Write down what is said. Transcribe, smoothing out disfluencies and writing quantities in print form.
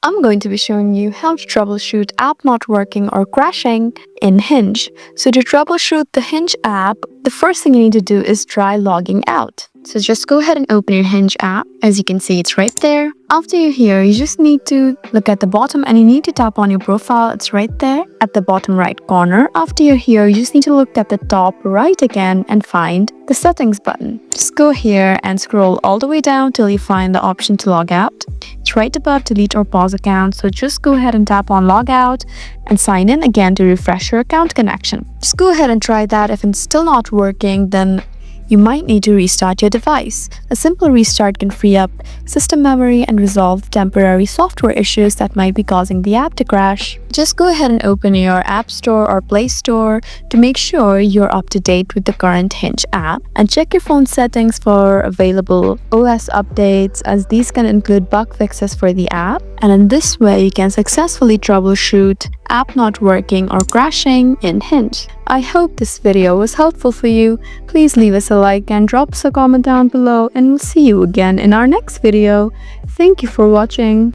I'm going to be showing you how to troubleshoot app not working or crashing in Hinge. So to troubleshoot the Hinge app, the first thing you need to do is try logging out. So just go ahead and open your Hinge app. As you can see, it's right there. After you're here, you just need to look at the bottom and you need to tap on your profile. It's right there at the bottom right corner. After you're here, you just need to look at the top right again and find the settings button. Just go here and scroll all the way down till you find the option to log out. It's right above delete or pause account. So just go ahead and tap on log out and sign in again to refresh your account connection. Just go ahead and try that. If it's still not working, then you might need to restart your device. A simple restart can free up system memory and resolve temporary software issues that might be causing the app to crash. Just go ahead and open your App Store or Play Store to make sure you're up to date with the current Hinge app, and check your phone settings for available OS updates, as these can include bug fixes for the app. And in this way, you can successfully troubleshoot app not working or crashing in Hinge. I hope this video was helpful for you. Please leave us a like and drop us a comment down below, and we'll see you again in our next video. Thank you for watching.